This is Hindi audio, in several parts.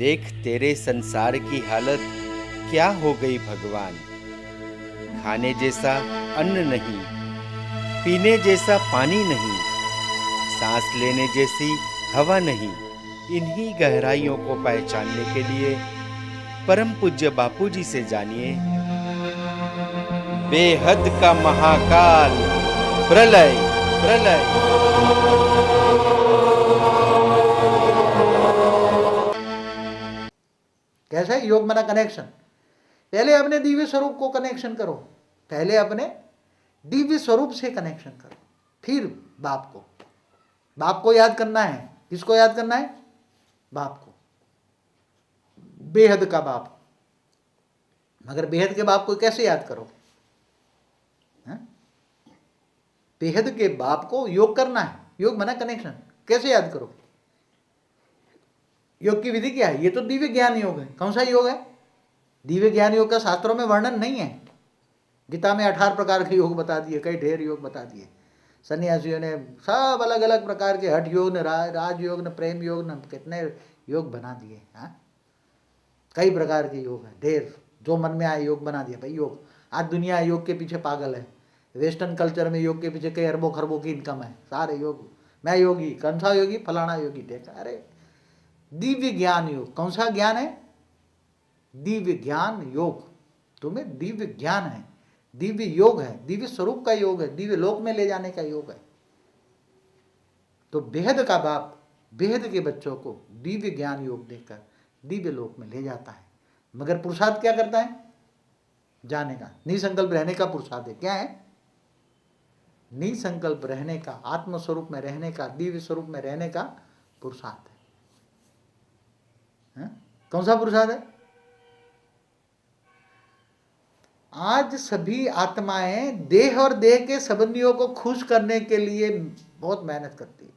देख तेरे संसार की हालत क्या हो गई भगवान। खाने जैसा अन्न नहीं, पीने जैसा पानी नहीं, सांस लेने जैसी हवा नहीं। इन्हीं गहराइयों को पहचानने के लिए परम पूज्य बापूजी से जानिए बेहद का महाकाल प्रलय। प्रलय कैसा है योग मना कनेक्शन। पहले अपने दिव्य स्वरूप को कनेक्शन करो, पहले अपने दिव्य स्वरूप से कनेक्शन करो, फिर बाप को याद करना है। किसको याद करना है? बाप को, बेहद का बाप। मगर बेहद के बाप को कैसे याद करोगे? बेहद के बाप को योग करना है, योग मना कनेक्शन। कैसे याद करोगे? योग की विधि क्या है? ये तो दिव्य ज्ञान योग है। कौन सा योग है? दिव्य ज्ञान योग का शास्त्रों में वर्णन नहीं है। गीता में 18 प्रकार के योग बता दिए, कई ढेर योग बता दिए। सन्यासियों ने सब अलग अलग प्रकार के हठ योग, न राजयोग, न प्रेम योग, न कितने योग बना दिए। हाँ, कई प्रकार के योग हैं, ढेर। जो मन में आए योग बना दिया भाई योग। आज दुनिया योग के पीछे पागल है। वेस्टर्न कल्चर में योग के पीछे कई अरबों खरबों की इनकम है। सारे योग, मैं योगी, कौन सा योगी? फलाना योगी। देखा? अरे दिव्य ज्ञान योग। कौन सा ज्ञान है? दिव्य ज्ञान योग। तुम्हें दिव्य ज्ञान है, दिव्य योग है, दिव्य स्वरूप का योग है, दिव्य लोक में ले जाने का योग है। तो बेहद का बाप बेहद के बच्चों को दिव्य ज्ञान योग देकर दिव्य लोक में ले जाता है। मगर पुरुषार्थ क्या करता है? जाने का, निसंकल्प रहने का पुरुषार्थ है। क्या है? निसंकल्प रहने का, आत्म स्वरूप में रहने का, दिव्य स्वरूप में रहने का पुरुषार्थ है। कौन सा पुरुषार्थ है? आज सभी आत्माएं देह और देह के संबंधियों को खुश करने के लिए बहुत मेहनत करती है।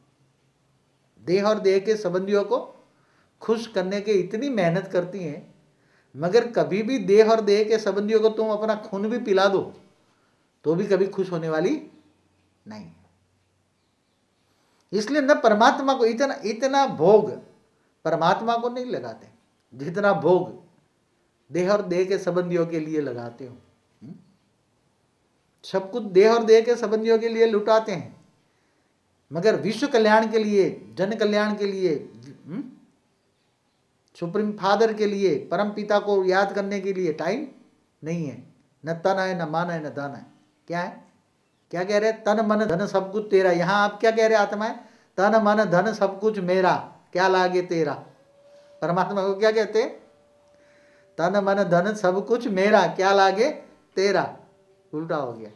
देह और देह के संबंधियों को खुश करने के इतनी मेहनत करती हैं, मगर कभी भी देह और देह के संबंधियों को तुम अपना खून भी पिला दो तो भी कभी खुश होने वाली नहीं। इसलिए न परमात्मा को इतना भोग परमात्मा को नहीं लगाते जितना भोग देह और देह के संबंधियों के लिए लगाते हो। सब कुछ देह और देह के संबंधियों के लिए लुटाते हैं, मगर विश्व कल्याण के लिए, जन कल्याण के लिए, सुप्रीम फादर के लिए, परम पिता को याद करने के लिए टाइम नहीं है। न तन है, न मन है, न धन है। क्या है? क्या कह रहे? तन मन धन सब कुछ तेरा। यहां आप क्या कह रहे आत्मा है? तन मन धन सब कुछ मेरा, क्या लागे तेरा। परमात्मा को क्या कहते? तन मन धन सब कुछ मेरा, क्या लागे तेरा। उल्टा हो गया।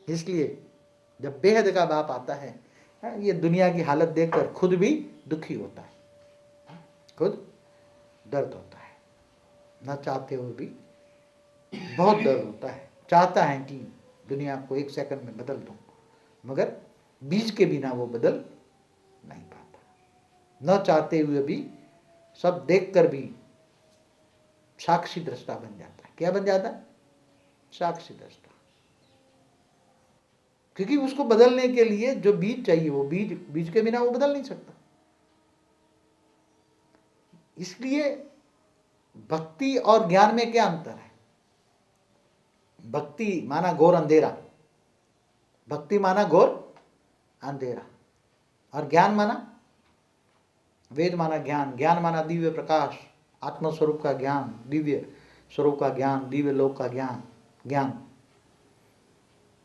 इसलिए जब बेहद का बाप आता है, ये दुनिया की हालत देखकर खुद भी दुखी होता है, खुद दर्द होता है। न चाहते हुए भी बहुत दर्द होता है। चाहता है कि दुनिया को एक सेकंड में बदल दूं, मगर बीज के बिना वो बदल नहीं पाता। न चाहते हुए भी सब देखकर भी साक्षी दृष्टा बन जाता है। क्या बन जाता है? साक्षी दृष्टा। क्योंकि उसको बदलने के लिए जो बीज चाहिए, वो बीज के बिना वो बदल नहीं सकता। इसलिए भक्ति और ज्ञान में क्या अंतर है? भक्ति माना घोर अंधेरा, भक्ति माना घोर अंधेरा, और ज्ञान माना, वेद माना ज्ञान, ज्ञान माना दिव्य प्रकाश, आत्म स्वरूप का ज्ञान, दिव्य स्वरूप का ज्ञान, दिव्य लोक का ज्ञान।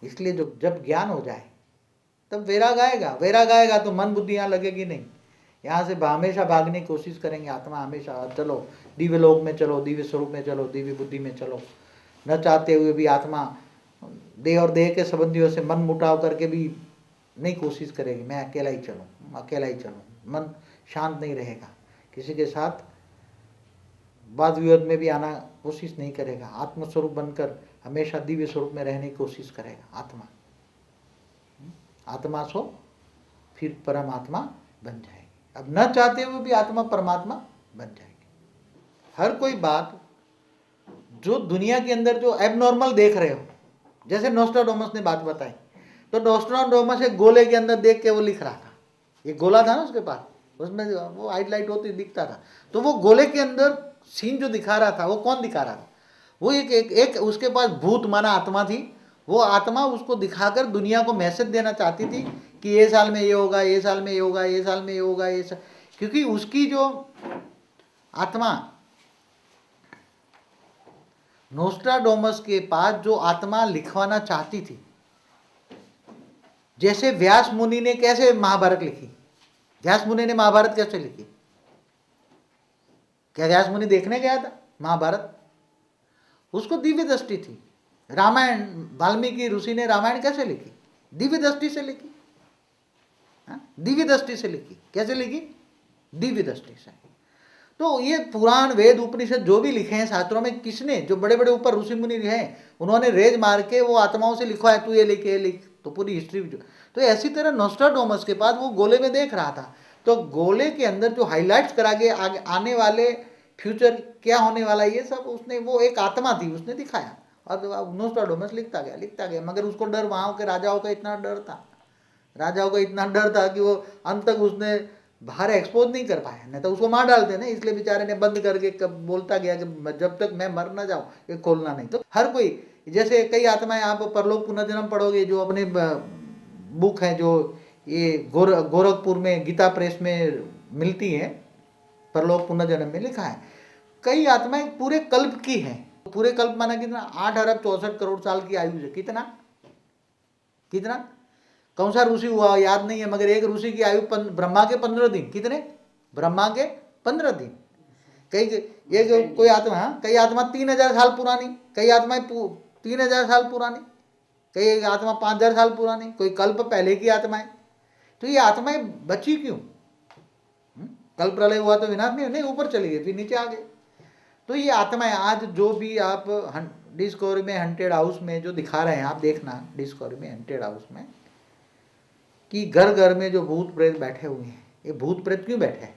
इसलिए जब ज्ञान हो जाए तब वैराग आएगा। वैराग आएगा तो मन बुद्धि यहाँ लगेगी नहीं। यहाँ से हमेशा भागने की कोशिश करेंगे आत्मा, हमेशा चलो दिव्य लोक में चलो, दिव्य स्वरूप में चलो, दिव्य बुद्धि में चलो। न चाहते हुए भी आत्मा देह और देह के संबंधियों से मन मुटाव करके भी नहीं कोशिश करेगी मैं अकेला ही चलूँ, अकेला ही चलूँ। मन शांत नहीं रहेगा, किसी के साथ वाद विवाद में भी आना कोशिश नहीं करेगा। आत्मस्वरूप बनकर हमेशा दिव्य स्वरूप में रहने की कोशिश करेगा आत्मा। आत्मा सो फिर परमात्मा बन जाएगी। अब न चाहते हुए भी आत्मा परमात्मा बन जाएगी। हर कोई बात जो दुनिया के अंदर जो एबनॉर्मल देख रहे हो, जैसे नोस्ट्राडामस ने बात बताई, तो नोस्ट्राडामस एक गोले के अंदर देख के वो लिख रहा था। ये गोला था ना उसके पास, उसमें वो हाईलाइट होती दिखता था। तो वो गोले के अंदर सीन जो दिखा रहा था वो कौन दिखा रहा था? वो एक उसके पास भूत माना आत्मा थी। वो आत्मा उसको दिखाकर दुनिया को मैसेज देना चाहती थी कि ये साल में ये होगा, ये साल में ये होगा, ये साल में ये होगा, क्योंकि उसकी जो आत्मा नोस्ट्राडोमस के पास जो आत्मा लिखवाना चाहती थी, जैसे व्यास मुनि ने कैसे महाभारत लिखी, व्यास मुनि ने महाभारत कैसे लिखी? क्या व्यास मुनि देखने गया था महाभारत? उसको दिव्य दृष्टि थी। रामायण वाल्मीकि ऋषि ने रामायण कैसे लिखी? दिव्य दृष्टि से लिखी। दिव्य दृष्टि से लिखी। कैसे लिखी? दिव्य दृष्टि से। तो ये पुराण वेद उपनिषद जो भी लिखे हैं शास्त्रों में, किसने, जो बड़े बड़े ऊपर ऋषि मुनि हैं, उन्होंने रेज मार के वो आत्माओं से लिखवा है, तू ये लिख, ये लिख, तो पूरी हिस्ट्री जो। तो ऐसी तरह नोस्ट्राडोमस के बाद वो गोले में देख रहा था, तो गोले के अंदर जो हाईलाइट्स करा के आगे आने वाले फ्यूचर क्या होने वाला, ये सब उसने, वो एक आत्मा थी, उसने दिखाया। और नोस्ट्राडोमस लिखता गया, मगर उसको डर, वहाँ के राजाओं का इतना डर था, कि वो अंत तक उसने बाहर एक्सपोज नहीं कर पाया, नहीं तो उसको मार डालते ना। इसलिए बेचारे ने बंद करके कब बोलता गया कि जब तक मैं मर ना जाऊं ये खोलना नहीं। तो हर कोई, जैसे कई आत्माएं, आप परलोक पुनर्जन्म पढ़ोगे, जो अपने बुक है जो ये गोरखपुर में गीता प्रेस में मिलती है, परलोक पुनर्जन्म में लिखा है कई आत्माएं पूरे कल्प की हैं। पूरे कल्प माना कितना? 8 अरब 64 करोड़ साल की आयु है। कितना कौन सा ऋषि हुआ याद नहीं है, मगर एक ऋषि की आयु ब्रह्मा के 15 दिन। कितने? ब्रह्मा के 15 दिन। कोई आत्मा, कई आत्मा 3000 साल पुरानी, कई आत्माएं 3000 साल पुरानी, कई आत्मा 5000 साल पुरानी, कोई कल्प पहले की आत्माएं। तो ये आत्माएं बची क्यों? कल्प प्रलय हुआ तो विनाश नहीं, ऊपर चली गई, फिर नीचे आ गए। तो ये आत्माएं आज जो भी आप डिस्कवरी में हंटेड हाउस में जो दिखा रहे हैं, आप देखना डिस्कवरी में हंटेड हाउस में, कि घर घर में जो भूत प्रेत बैठे हुए हैं, ये भूत प्रेत क्यों बैठे हैं?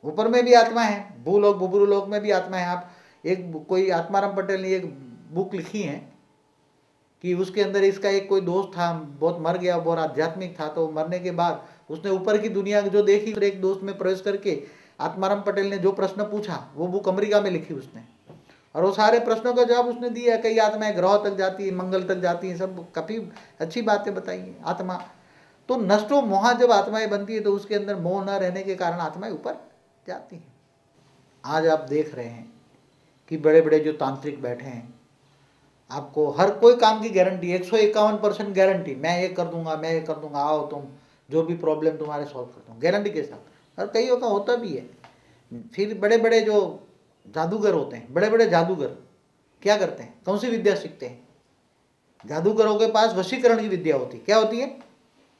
ऊपर में भी आत्मा है, भूलोक बुबरू लोक में भी आत्मा है। आप कोई आत्माराम पटेल ने एक बुक लिखी है कि उसके अंदर इसका एक कोई दोस्त था, बहुत मर गया, बहुत आध्यात्मिक था, तो मरने के बाद उसने ऊपर की दुनिया जो देखी, फिर एक दोस्त में प्रवेश करके आत्माराम पटेल ने जो प्रश्न पूछा, वो बुक अमेरिका में लिखी उसने, और वो सारे प्रश्नों का जवाब उसने दिया। कई आत्माएं ग्रह तक जाती है, मंगल तक जाती है, सब काफ़ी अच्छी बातें बताई है। आत्मा तो नष्टो मोहा, जब आत्माएं बनती है तो उसके अंदर मोह न रहने के कारण आत्माएं ऊपर जाती हैं। आज आप देख रहे हैं कि बड़े बड़े जो तांत्रिक बैठे हैं, आपको हर कोई काम की गारंटी, 151% गारंटी, मैं ये कर दूंगा, आओ तुम जो भी प्रॉब्लम तुम्हारे सॉल्व कर दूँ, गारंटी के साथ। और कईयों का होता भी है। फिर बड़े बड़े जो जादूगर होते हैं, बड़े बड़े जादूगर क्या करते हैं? कौन सी विद्या सीखते हैं? जादूगरों के पास वशीकरण की विद्या होती है। क्या होती है?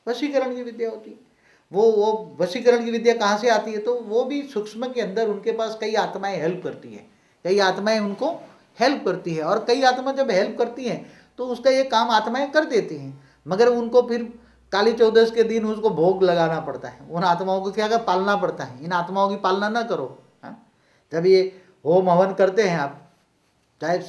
वशीकरण की विद्या होती है। वो वशीकरण की विद्या कहाँ से आती है? तो वो भी सूक्ष्म के अंदर उनके पास कई आत्माएं हेल्प करती है, कई आत्माएं उनको हेल्प करती है। और कई आत्मा जब हेल्प करती हैं तो उसका ये काम आत्माएं कर देती हैं, मगर उनको फिर काली चौदस के दिन उसको भोग लगाना पड़ता है। उन आत्माओं को क्या पालना पड़ता है। इन आत्माओं की पालना ना करो। जब ये होम हवन करते हैं, आप चाहे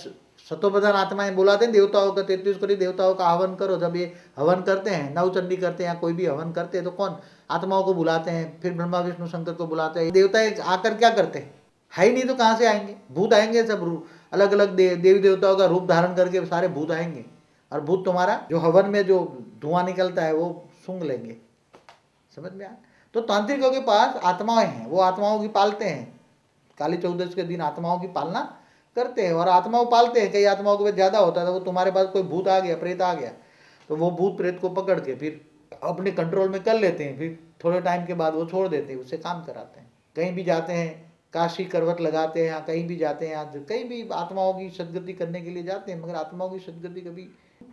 शतोप्रधान आत्माएं बुलाते हैं, देवताओं का 33 करोड़ देवताओं का हवन करो। जब ये हवन करते हैं, नवचंडी करते हैं या कोई भी हवन करते हैं, तो कौन? आत्माओं को बुलाते हैं, फिर ब्रह्मा विष्णु शंकर को बुलाते हैं। देवता आकर क्या करते हैं? है ही नहीं तो कहाँ से आएंगे? भूत आएंगे, सब अलग अलग देवी देवताओं का रूप धारण करके सारे भूत आएंगे, और भूत तुम्हारा जो हवन में जो धुआं निकलता है वो सूंघ लेंगे। समझ में आया? तो तांत्रिकों के पास आत्माएं हैं, वो आत्माओं की पालते हैं। काली चौदस के दिन आत्माओं की पालना करते हैं, और आत्माओं पालते हैं। कई आत्माओं के पास ज़्यादा होता है, तो वो तुम्हारे पास कोई भूत आ गया, प्रेत आ गया, तो वो भूत प्रेत को पकड़ के फिर अपने कंट्रोल में कर लेते हैं। फिर थोड़े टाइम के बाद वो छोड़ देते हैं, उससे काम कराते हैं। कहीं भी जाते हैं, काशी करवट लगाते हैं, या कहीं भी जाते हैं, कहीं भी आत्माओं की सदगति करने के लिए जाते हैं, मगर आत्माओं की सदगति कभी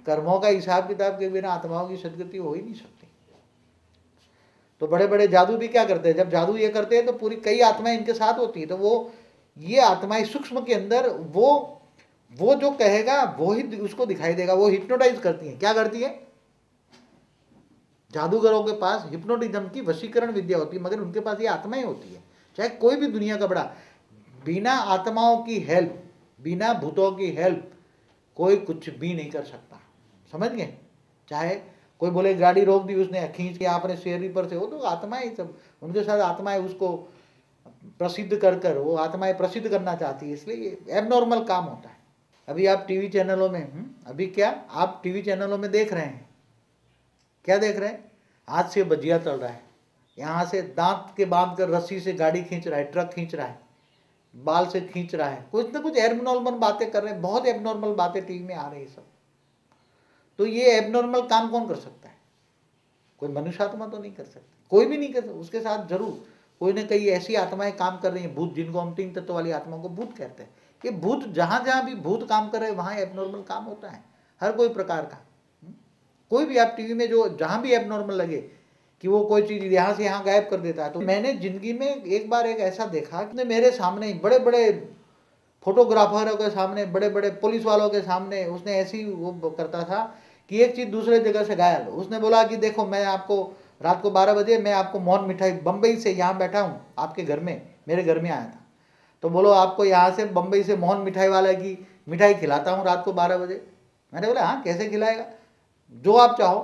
कर्मों का हिसाब किताब के बिना आत्माओं की सदगति हो ही नहीं सकती। तो बड़े बड़े जादू भी क्या करते हैं? जब जादू ये करते हैं तो पूरी कई आत्माएं इनके साथ होती है, तो वो ये आत्माएं सूक्ष्म के अंदर वो जो कहेगा वो ही उसको दिखाई देगा। वो हिप्नोटाइज करती है। क्या करती है? जादूगरों के पास हिप्नोटिज्म की वशीकरण विद्या होती है, मगर उनके पास ये आत्माएं होती है। चाहे कोई भी दुनिया का बड़ा, बिना आत्माओं की हेल्प, बिना भूतों की हेल्प कोई कुछ भी नहीं कर सकता। समझ गए? चाहे कोई बोले गाड़ी रोक दी उसने, खींच के आपने शेरी पर से, वो तो आत्माएं सब, उनके साथ आत्माएं उसको प्रसिद्ध कर कर, वो आत्माएं प्रसिद्ध करना चाहती है, इसलिए ये एबनॉर्मल काम होता है। अभी आप टीवी चैनलों में अभी क्या आप टीवी चैनलों में देख रहे हैं, क्या देख रहे हैं? हाथ से भजिया तल रहा है, यहाँ से दांत के बांध कर रस्सी से गाड़ी खींच रहा है, ट्रक खींच रहा है, बाल से खींच रहा है, कुछ ना कुछ एबनॉर्मल बातें कर रहे हैं, बहुत एबनॉर्मल बातें टीवी में आ रही है सब। तो ये एबनॉर्मल काम कौन कर सकता है? कोई मनुष्य आत्मा तो नहीं कर सकती, कोई भी नहीं कर सकता। उसके साथ जरूर कोई न कई ऐसी आत्माएं काम कर रही हैं, भूत, जिनको हम 3 तत्व वाली आत्माओं को भूत कहते हैं। ये भूत जहां जहां भी भूत काम कर रहे हैं वहां एबनॉर्मल काम होता है, हर कोई प्रकार का। कोई भी आप टीवी में जो जहां भी एबनॉर्मल लगे कि वो कोई चीज यहाँ से यहाँ गायब कर देता है। तो मैंने जिंदगी में एक बार एक ऐसा देखा कि मेरे सामने बड़े बड़े फोटोग्राफरों के सामने, बड़े बड़े पुलिस वालों के सामने उसने ऐसी वो करता था कि एक चीज दूसरे जगह से गायब। उसने बोला कि देखो मैं आपको रात को 12 बजे मैं आपको मोहन मिठाई, बम्बई से यहाँ बैठा हूँ आपके घर में, मेरे घर में आया था, तो बोलो आपको यहाँ से बम्बई से मोहन मिठाई वाला की मिठाई खिलाता हूँ रात को 12 बजे। मैंने बोला हाँ कैसे खिलाएगा, जो आप चाहो।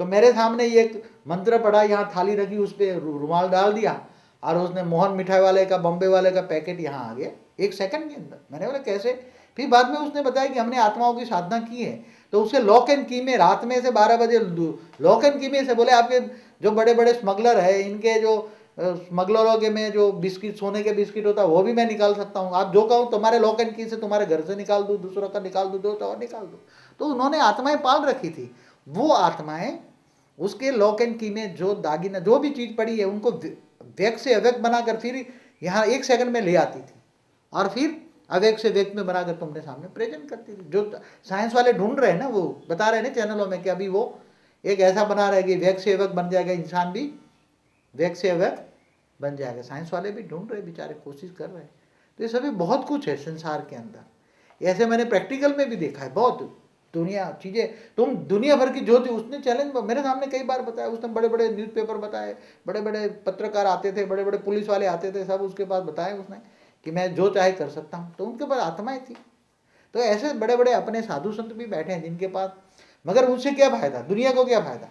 तो मेरे सामने ये एक मंत्र पड़ा, यहाँ थाली रखी, उस पर रुमाल डाल दिया और उसने मोहन मिठाई वाले का, बम्बे वाले का पैकेट यहाँ आ गया 1 सेकंड के अंदर। मैंने बोला कैसे? फिर बाद में उसने बताया कि हमने आत्माओं की साधना की है, तो उसे लॉक एंड की में रात में से 12 बजे लॉक एंड की में से बोले आपके जो बड़े बड़े स्मगलर है, इनके जो स्मगलरों के में जो बिस्किट, सोने के बिस्किट होता है वो भी मैं निकाल सकता हूँ, आप जो कहो तुम्हारे लॉक एंड की से तुम्हारे घर से निकाल दूँ, दूसरों का निकाल दूँ, दो और निकाल दूँ। तो उन्होंने आत्माएं पाल रखी थी, वो आत्माएं उसके लॉक एंड की में जो दागिना, जो भी चीज पड़ी है, उनको व्यक्त से अव्यक्त बनाकर फिर यहाँ 1 सेकंड में ले आती थी और फिर अव्यक्त से व्यक्त में बनाकर तुमने सामने प्रेजेंट करती थी। जो साइंस वाले ढूंढ रहे हैं ना, वो बता रहे हैं ना चैनलों में कि अभी वो एक ऐसा बना रहे कि व्यक्त से अव्यक्त बन जाएगा, इंसान भी व्यक्त से अव्यक्त बन जाएगा। साइंस वाले भी ढूंढ रहे, बेचारे कोशिश कर रहे हैं। तो ये सभी बहुत कुछ है संसार के अंदर, ऐसे मैंने प्रैक्टिकल में भी देखा है। बहुत दुनिया चीजें, तुम दुनिया भर की ज्योति, उसने चैलेंज मेरे सामने कई बार बताया, उसने बड़े बड़े न्यूज़पेपर बताए, बड़े बड़े पत्रकार आते थे, बड़े बड़े पुलिस वाले आते थे, सब उसके पास बताए उसने कि मैं जो चाहे कर सकता हूँ। तो उनके पास आत्माएं थी। तो ऐसे बड़े बड़े अपने साधु संत भी बैठे हैं जिनके पास, मगर उनसे क्या फायदा, दुनिया को क्या फायदा,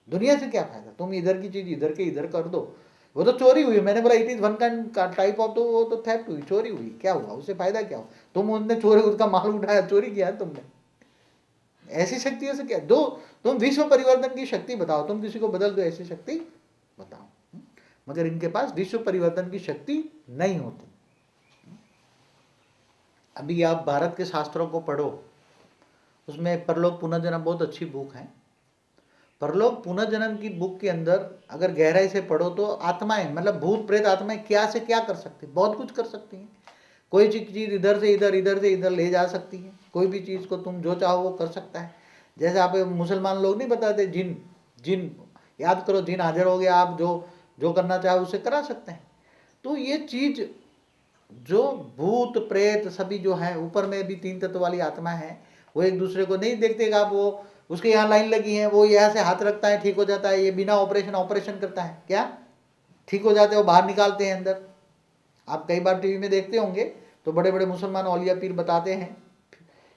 दुनिया से क्या फायदा? तुम इधर की चीज इधर के इधर कर दो, वो तो चोरी हुई। मैंने बोला it is one kind type of, तो वो तो थेफ्ट हुई, चोरी हुई, क्या हुआ उससे फायदा क्या हुआ? तुम उनने चोरी, उसका माल उठाया, चोरी किया तुमने। ऐसी शक्तियों से क्या दो, तुम विश्व परिवर्तन की शक्ति बताओ, तुम किसी को बदल दो, ऐसी शक्ति बताओ, मगर इनके पास विश्व परिवर्तन की शक्ति नहीं होती। अभी आप भारत के शास्त्रों को पढ़ो, उसमें परलोक पुनर्जन्म बहुत अच्छी बुक है। परलोक पुनर्जन्म की बुक के अंदर अगर गहराई से पढ़ो तो आत्माएं, मतलब भूत प्रेत आत्माएं क्या से क्या कर सकती, बहुत कुछ कर सकती हैं। कोई चीज इधर से इधर, इधर से इधर ले जा सकती है। कोई भी चीज को तुम जो चाहो वो कर सकता है। जैसे आप मुसलमान लोग नहीं बताते, जिन जिन याद करो, जिन हाजिर हो गया, आप जो जो करना चाहो उसे करा सकते हैं। तो ये चीज जो भूत प्रेत सभी जो है, ऊपर में भी 3 तत्व वाली आत्मा है, वो एक दूसरे को नहीं देखते। आप वो उसके यहाँ लाइन लगी है, वो यहाँ से हाथ रखता है, ठीक हो जाता है। ये बिना ऑपरेशन करता है, क्या ठीक हो जाते हैं, वो बाहर निकालते हैं अंदर। आप कई बार टीवी में देखते होंगे तो बड़े बड़े मुसलमान औलिया पीर बताते हैं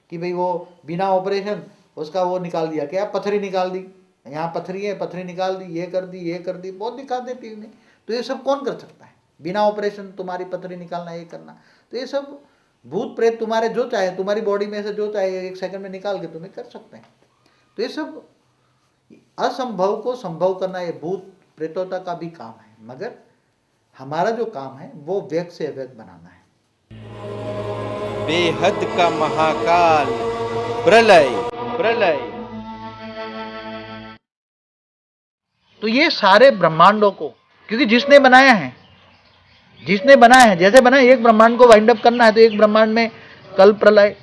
कि भाई वो बिना ऑपरेशन उसका वो निकाल दिया, क्या पथरी निकाल दी, यहाँ पथरी है, पथरी निकाल दी, ये कर दी, ये कर दी, बहुत दिखाते हैं टीवी में। तो ये सब कौन कर सकता है? बिना ऑपरेशन तुम्हारी पथरी निकालना, ये करना। तो ये सब भूत प्रेत तुम्हारे जो चाहे, तुम्हारी बॉडी में से जो चाहे 1 सेकंड में निकाल के तुम्हें कर सकते हैं। तो ये सब असंभव को संभव करना, ये भूत प्रेतों का भी काम है, मगर हमारा जो काम है वो व्यक्त से अव्यक्त बनाना है। बेहद का महाकाल प्रलय, प्रलय। तो ये सारे ब्रह्मांडों को, क्योंकि जिसने बनाया है, जिसने बनाया है, जैसे बनाया, एक ब्रह्मांड को वाइंड अप करना है तो एक ब्रह्मांड में कल प्रलय,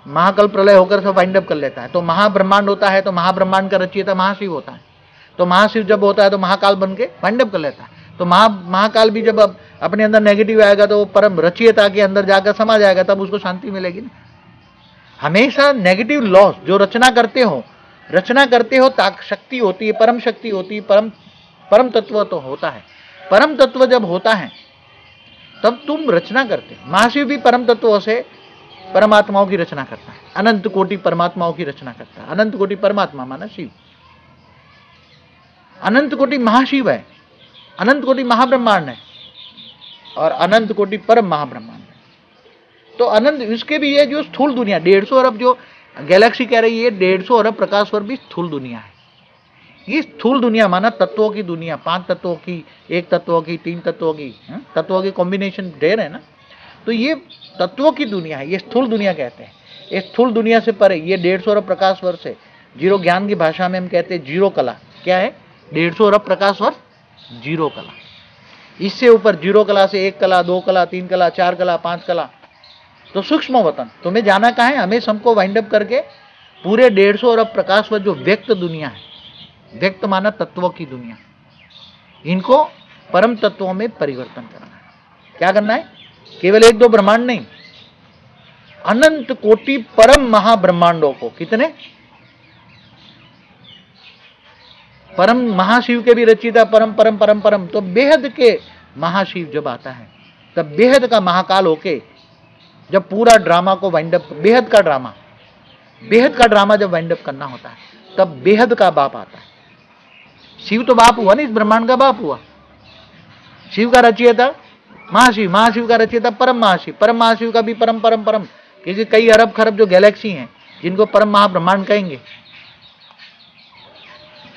महाकल प्रलय होकर सब वाइंड अप कर लेता है। तो महाब्रह्मांड होता है तो महाब्रह्मांड का रचयिता महाशिव होता है। तो महाशिव जब होता है तो महाकाल बन के वाइंड अप कर लेता है। तो महाकाल भी जब अपने अंदर नेगेटिव आएगा तो परम रचयिता के अंदर जाकर समा जाएगा, तब उसको शांति मिलेगी ना। हमेशा नेगेटिव लॉस जो रचना करते हो शक्ति होती है, परम शक्ति होती है, परम तत्व तो होता है। परम तत्व जब होता है तब तुम रचना करते हो। महाशिव भी परम तत्वों से परमात्माओं की रचना करता है, अनंत कोटि परमात्माओं की रचना करता है। अनंत कोटि परमात्मा माना शिव, अनंत कोटि महाशिव है, अनंत कोटि महाब्रह्मांड है और अनंत कोटि परम महाब्रह्मांड है। तो अनंत, इसके भी ये जो स्थूल दुनिया 150 अरब जो गैलेक्सी कह रही है, 150 अरब प्रकाश वर्ष भी स्थूल दुनिया है। ये स्थूल दुनिया माना तत्वों की दुनिया, 5 तत्वों की, 1 तत्वों की, 3 तत्वों की, तत्वों की कॉम्बिनेशन ढेर है ना। तो ये तत्वों की दुनिया है, ये स्थूल दुनिया कहते हैं। ये स्थूल दुनिया से परे ये 150 अरब प्रकाश वर्ष है। जीरो ज्ञान की भाषा में हम कहते हैं जीरो कला। क्या है? 150 अरब प्रकाश वर्ष जीरो कला। इससे ऊपर जीरो कला से 1 कला, 2 कला, 3 कला, 4 कला, 5 कला। तो सूक्ष्म वतन तुम्हें जाना कहाँ है? हमें सबको वाइंड अप करके पूरे 150 अरब प्रकाश वर्ष जो व्यक्त दुनिया है, व्यक्त माना तत्वों की दुनिया, इनको परम तत्वों में परिवर्तन करना है। क्या करना है? केवल 1-2 ब्रह्मांड नहीं, अनंत कोटि परम महाब्रह्मांडों को। कितने? परम महाशिव के भी रचिता परम परम परम परम। तो बेहद के महाशिव जब आता है तब बेहद का महाकाल होके जब पूरा ड्रामा को वाइंड अप, बेहद का ड्रामा जब वाइंड अप करना होता है तब बेहद का बाप आता है। शिव तो बाप हुआ ना, इस ब्रह्मांड का बाप हुआ। शिव का रचयिता महाशिव, महाशिव का रचयिता परम महाशिव, परम महाशिव का भी परम परम परम, क्योंकि कई अरब खरब जो गैलेक्सी हैं जिनको परम महाब्रह्मांड कहेंगे।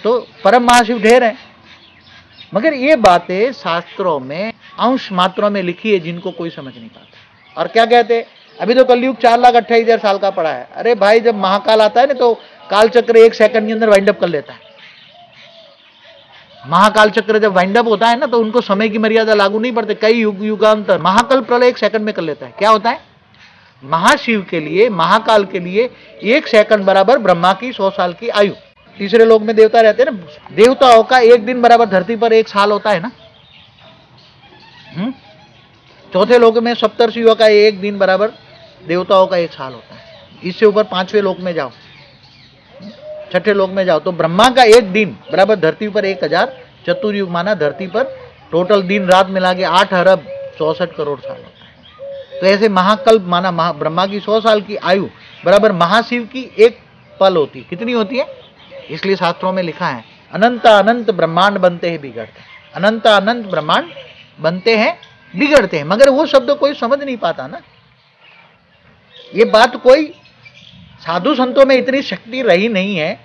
तो परम महाशिव ढेर है, मगर ये बातें शास्त्रों में अंश मात्रों में लिखी है जिनको कोई समझ नहीं पाता। और क्या कहते हैं? अभी तो कलयुग 4,28,000 साल का पड़ा है। अरे भाई, जब महाकाल आता है ना तो काल चक्र 1 सेकंड के अंदर वाइंड अप कर लेता है। महाकाल चक्र जब वाइंड अप होता है ना तो उनको समय की मर्यादा लागू नहीं पड़ती, कई युगांतर। महाकाल प्रलय 1 सेकंड में कर लेता है। क्या होता है? महाशिव के लिए, महाकाल के लिए 1 सेकंड बराबर ब्रह्मा की 100 साल की आयु। तीसरे लोक में देवता रहते हैं ना, देवताओं का 1 दिन बराबर धरती पर 1 साल होता है ना। चौथे लोक में सप्तर्षियों का 1 दिन बराबर देवताओं का 1 साल होता है। इससे ऊपर 5वें लोक में जाओ, 6ठे लोक में जाओ तो ब्रह्मा का 1 दिन बराबर धरती पर 1000 चतुर्युग माना धरती पर टोटल दिन रात मिला के 8 अरब 64 करोड़ साल होता है। तो ऐसे महाकल्प माना ब्रह्मा की 100 साल की आयु बराबर महाशिव की 1 पल होती है। कितनी होती है? इसलिए शास्त्रों में लिखा है अनंत अनंत ब्रह्मांड बनते हैं बिगड़ते हैं। अनंत अनंत ब्रह्मांड बनते हैं बिगड़ते हैं, मगर वो शब्द कोई समझ नहीं पाता ना। ये बात कोई साधु संतों में इतनी शक्ति रही नहीं है।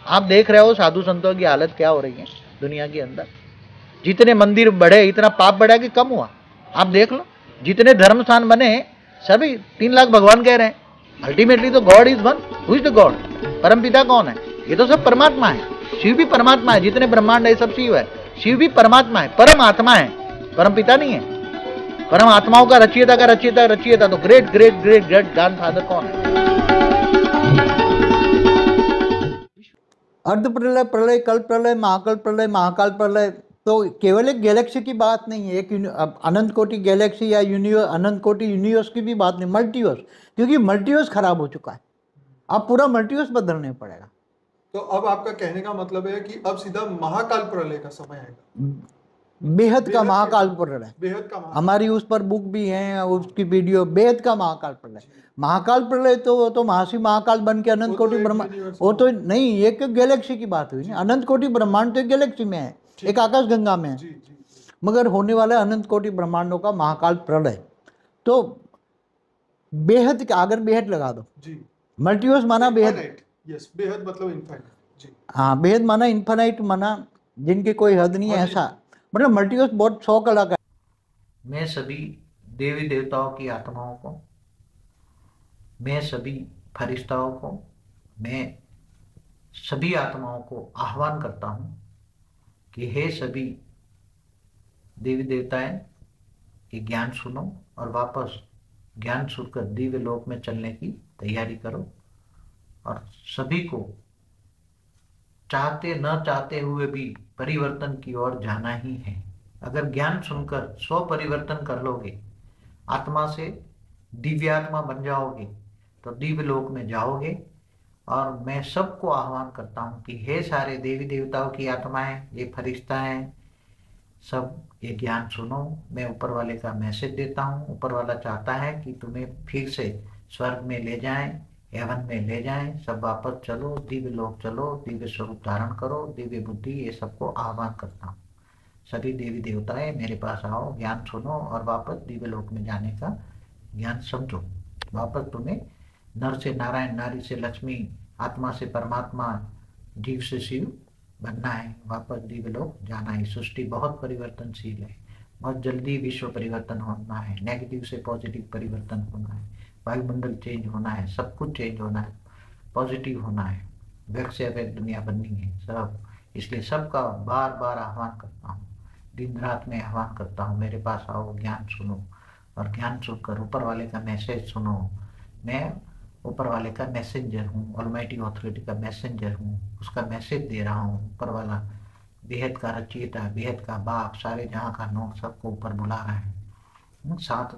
आप देख रहे हो साधु संतों की हालत क्या हो रही है दुनिया के अंदर। जितने मंदिर बढ़े इतना पाप बढ़ा कि कम हुआ? आप देख लो, जितने धर्म स्थान बने सभी 3 लाख भगवान कह रहे हैं। अल्टीमेटली तो God is one. Who is the God? परम पिता कौन है? ये तो सब परमात्मा है। शिव भी परमात्मा है, जितने ब्रह्मांड है सब शिव है। शिव भी परमात्मा है, परम आत्मा है, परम पिता नहीं है। परम आत्माओं का रचयिता तो ग्रेट ग्रेट ग्रेट ग्रेट ज्ञान साधक कौन है? अर्ध प्रलय, प्रलय, कल्प प्रलय, महाकाल प्रलय तो केवल एक गैलेक्सी की बात नहीं है, एक अनंत कोटि गैलेक्सी या यूनिवर्स, अनंत कोटि यूनिवर्स की भी बात नहीं, मल्टीवर्स। क्योंकि मल्टीवर्स खराब हो चुका है, अब पूरा मल्टीवर्स बदलने पड़ेगा। तो अब आपका कहने का मतलब है कि अब सीधा महाकाल प्रलय का समय आएगा। बेहद का महाकाल प्रलय, बेहद का महाकाल। हमारी उस पर बुक भी है, उसकी वीडियो, बेहद का महाकाल प्रलय। महाकाल प्रलय तो महाशिव महाकाल बन के अनंत कोटि ब्रह्मांड, वो तो नहीं, एक गैलेक्सी की बात हुई ना। अनंत कोटि ब्रह्मांड तो एक गैलेक्सी में है, एक आकाश गंगा में है, मगर होने वाला अनंत कोटि ब्रह्मांडों का महाकाल प्रलय। तो बेहद का, अगर बेहद लगा दो, मल्टीवर्स माना बेहद, यस, बेहद मतलब इनफाइनाइट जी। हाँ, बेहद माना इनफाइनाइट, माना जिनकी कोई हद नहीं है, ऐसा मतलब मल्टीवर्स बहुत 100 कला का। मैं सभी देवी देवताओं की आत्माओं को, मैं सभी फरिश्ताओं को, मैं सभी आत्माओं को आह्वान करता हूँ कि हे सभी देवी देवताएं, ये ज्ञान सुनो और वापस ज्ञान सुनकर दिव्य लोक में चलने की तैयारी करो। और सभी को चाहते न चाहते हुए भी परिवर्तन की ओर जाना ही है। अगर ज्ञान सुनकर स्व परिवर्तन कर लोगे, आत्मा से दिव्यात्मा बन जाओगे, तो दिव्य लोक में जाओगे। और मैं सबको आह्वान करता हूँ कि हे सारे देवी देवताओं की आत्माएं, ये फरिश्ता हैं, सब ये ज्ञान सुनो। मैं ऊपर वाले का मैसेज देता हूँ। ऊपर वाला चाहता है कि तुम्हें फिर से स्वर्ग में ले जाएं, हेवन में ले जाएं, सब वापस चलो, दिव्य लोक चलो, दिव्य स्वरूप धारण करो, दिव्य बुद्धि, ये सबको आह्वान करता हूँ। सभी देवी देवताएं मेरे पास आओ, ज्ञान सुनो और वापस दिव्य लोक में जाने का ज्ञान समझो। वापस तुम्हें नर से नारायण, नारी से लक्ष्मी, आत्मा से परमात्मा, जीव से शिव बनना है, वापस दिव्य लोक जाना है। सृष्टि बहुत परिवर्तनशील है, बहुत जल्दी विश्व परिवर्तन होना है, नेगेटिव से पॉजिटिव परिवर्तन होना है, वायुमंडल चेंज होना है, सब कुछ चेंज होना है, पॉजिटिव होना है, व्यक्त से अवैध दुनिया बननी है सब। इसलिए सबका बार बार आह्वान करता हूँ, दिन रात में आह्वान करता हूँ, मेरे पास आओ, ज्ञान सुनो और ज्ञान सुनकर ऊपर वाले का मैसेज सुनो। मैं ऊपर वाले का मैसेंजर हूँ, ऑलमाइटी ऑथोरिटी का मैसेंजर हूँ, उसका मैसेज दे रहा हूँ। ऊपर वाला बेहद का रचयिता, बेहद का बाप, सारे जहाँ का नूर सबको ऊपर बुला रहा है। साथ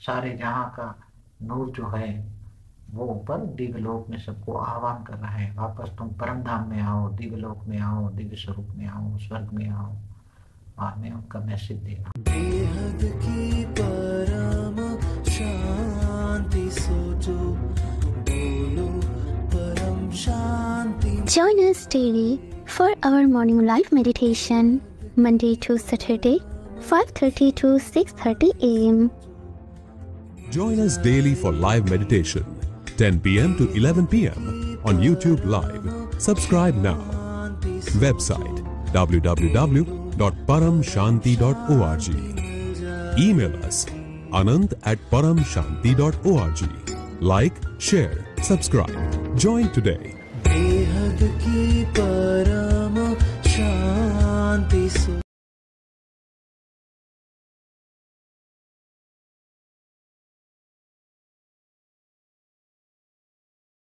सारे जहाँ का नूर जो है वो ऊपर दिव्य लोक में सबको आह्वान कर रहा है, वापस तुम परम धाम में आओ, दिव्य लोक में आओ, दिव्य स्वरूप में आओ, स्वर्ग में आओ। और मैं उनका मैसेज दे रहा हूँ। बेहद की परम शांति सोचो, बोलो परम शांति। Join us daily for our morning live meditation, Monday to Saturday, 5:30 to 6:30 a.m. Join us daily for live meditation, 10 p.m. to 11 p.m. on YouTube Live. Subscribe now. Website www.paramshanti.org. Email us anant@paramshanti.org. Like, share, subscribe. Join today. बेहद की परम शांति सो